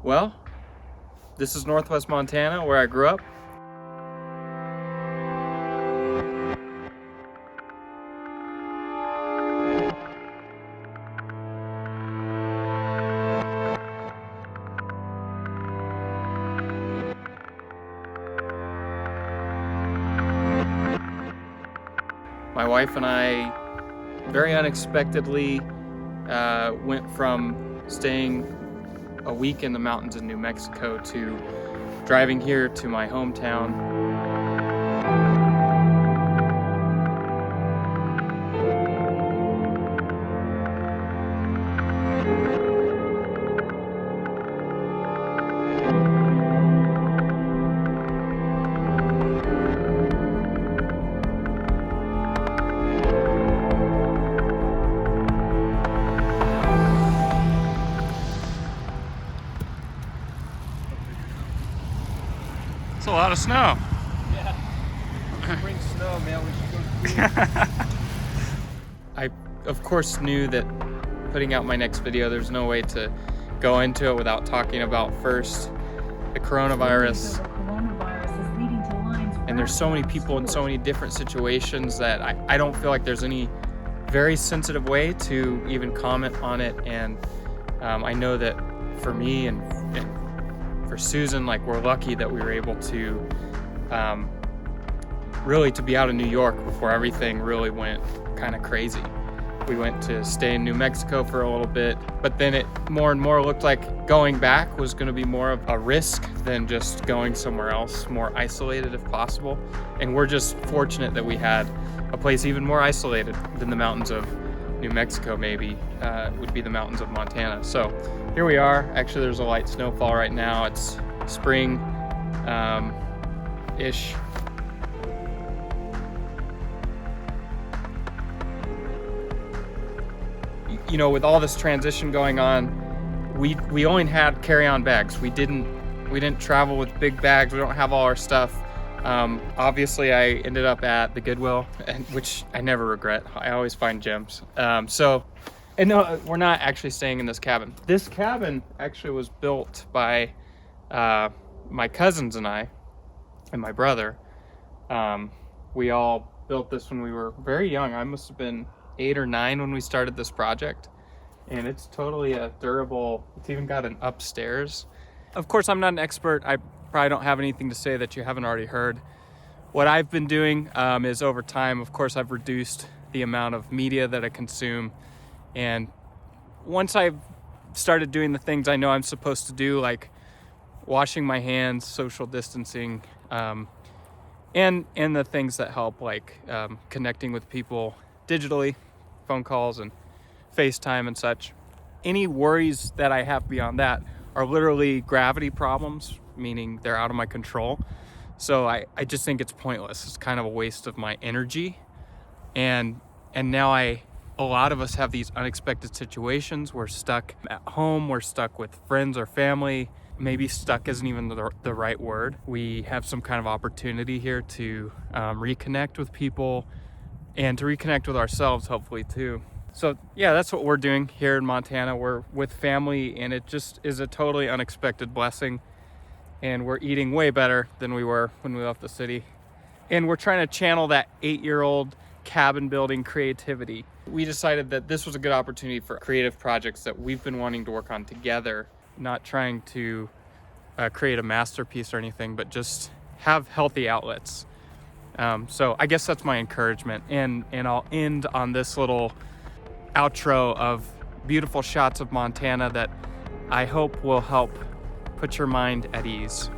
Well, this is Northwest Montana, where I grew up. My wife and I very unexpectedly went from staying a week in the mountains in New Mexico to driving here to my hometown. It's a lot of snow. Yeah. Bring snow, man. We should go skiing. I, of course, knew that putting out my next video, there's no way to go into it without talking about first the coronavirus. And there's so many people in so many different situations that I don't feel like there's any very sensitive way to even comment on it. And I know that for me and for Susan, like, we're lucky that we were able to really to be out in New York before everything really went kind of crazy. We went to stay in New Mexico for a little bit, but then it more and more looked like going back was going to be more of a risk than just going somewhere else, more isolated if possible. And we're just fortunate that we had a place even more isolated than the mountains of New Mexico, maybe would be the mountains of Montana. So here we are. Actually, there's a light snowfall right now. It's spring ish. You know, with all this transition going on, we only had carry-on bags. We didn't travel with big bags. We don't have all our stuff. Obviously, I ended up at the Goodwill, which I never regret. I always find gems. And no, we're not actually staying in this cabin. This cabin actually was built by my cousins and I, and my brother. We all built this when we were very young. I must have been 8 or 9 when we started this project. And it's totally a durable, it's even got an upstairs. Of course, I'm not an expert. I probably don't have anything to say that you haven't already heard. What I've been doing is, over time, of course, I've reduced the amount of media that I consume. And once I've started doing the things I know I'm supposed to do, like washing my hands, social distancing, and the things that help, like connecting with people digitally, phone calls and FaceTime and such. Any worries that I have beyond that are literally gravity problems, meaning they're out of my control. So I just think it's pointless. It's kind of a waste of my energy. And now a lot of us have these unexpected situations. We're stuck at home, we're stuck with friends or family. Maybe stuck isn't even the right word. We have some kind of opportunity here to reconnect with people and to reconnect with ourselves, hopefully, too. So yeah, that's what we're doing here in Montana. We're with family, and it just is a totally unexpected blessing. And we're eating way better than we were when we left the city. And we're trying to channel that 8-year-old cabin building creativity. We decided that this was a good opportunity for creative projects that we've been wanting to work on together, not trying to create a masterpiece or anything, but just have healthy outlets. So I guess that's my encouragement. And I'll end on this little outro of beautiful shots of Montana that I hope will help put your mind at ease.